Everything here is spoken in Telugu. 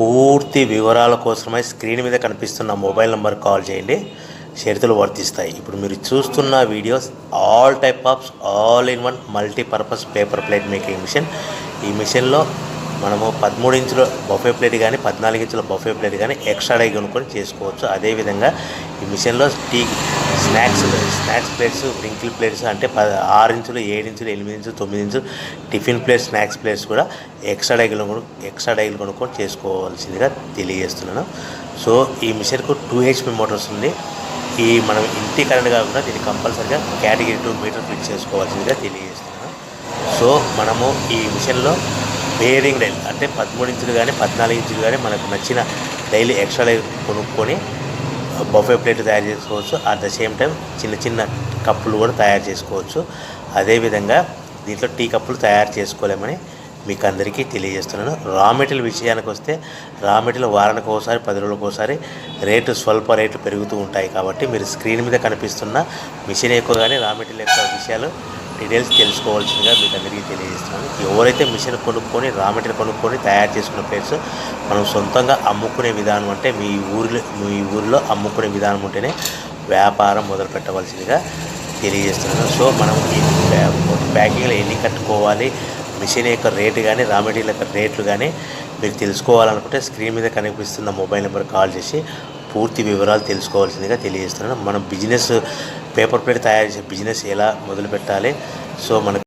పూర్తి వివరాల కోసమై స్క్రీన్ మీద కనిపిస్తున్న మొబైల్ నెంబర్ కాల్ చేయండి, షరతులు వర్తిస్తాయి. ఇప్పుడు మీరు చూస్తున్న videos all type of all in one multipurpose paper plate making machine. ఈ మిషన్లో మనము 13 ఇంచుల బఫే ప్లేట్ కానీ 14 ఇంచుల బఫే ప్లేట్ కానీ ఎక్స్ట్రా డై కొనుక్కొని చేసుకోవచ్చు. అదేవిధంగా ఈ మిషన్లో స్నాక్స్ ప్లేట్స్, డ్రింకిల్ ప్లేట్స్ అంటే 6 ఇంచులు, 7 ఇంచులు, 8 ఇంచులు, 9 ఇంచులు టిఫిన్ ప్లేట్స్, స్నాక్స్ ప్లేట్స్ కూడా ఎక్స్ట్రా డైలు కొనుక్కొని చేసుకోవాల్సిందిగా తెలియజేస్తున్నాను. సో ఈ మిషన్కు 2 HP మోటార్స్ ఉంది. మనం ఇంటి కరెంట్ కాకుండా దీన్ని కంపల్సరీగా కేటగిరీ 2 మీటర్ ఫిట్ చేసుకోవాల్సిందిగా తెలియజేస్తున్నాను. సో మనము ఈ మిషన్లో బేరింగ్ డైల్ అంటే 13 ఇంచులు కానీ 14 ఇంచులు కానీ మనకు నచ్చిన డైలీ ఎక్స్ట్రా డైల్ కొనుక్కొని బఫే ప్లేట్ తయారు చేసుకోవచ్చు. అట్ ద సేమ్ టైం చిన్న చిన్న కప్పులు కూడా తయారు చేసుకోవచ్చు. అదేవిధంగా దీంట్లో టీ కప్పులు తయారు చేసుకోలేమని మీకు అందరికీ తెలియజేస్తున్నాను. రా మెటీరియల్ విషయానికి వస్తే రా మెటీరియల్ వారానికి ఒకసారి 10 రోజులకు ఒకసారి స్వల్ప రేట్లు పెరుగుతూ ఉంటాయి. కాబట్టి మీరు స్క్రీన్ మీద కనిపిస్తున్న మిషన్ ఎక్కువ కానీ రా మెటీరియల్ ఎక్కువ విషయాలు డీటెయిల్స్ తెలుసుకోవాల్సిందిగా మీకు అందరికీ తెలియజేస్తున్నాను. ఎవరైతే మిషన్ కొనుక్కొని రా మెటీరియల్ కొనుక్కొని తయారు చేసుకున్న ప్లేట్స్ మనం సొంతంగా అమ్ముకునే విధానం అంటే మీ ఊరిలో అమ్ముకునే విధానం ఉంటేనే వ్యాపారం మొదలు పెట్టవలసిందిగా తెలియజేస్తున్నాను. సో మనం ఈ ప్యాకింగ్లో ఎన్ని కట్టుకోవాలి, మిషన్ యొక్క రేటు కానీ రా మెటీరియల్ యొక్క రేట్లు కానీ మీరు తెలుసుకోవాలనుకుంటే స్క్రీన్ మీద కనిపిస్తున్న మొబైల్ నెంబర్ కాల్ చేసి పూర్తి వివరాలు తెలుసుకోవాల్సిందిగా తెలియజేస్తున్నాను. మనం పేపర్ ప్లేట్ తయారు చేసే బిజినెస్ ఎలా మొదలు పెట్టాలి, సో మనకు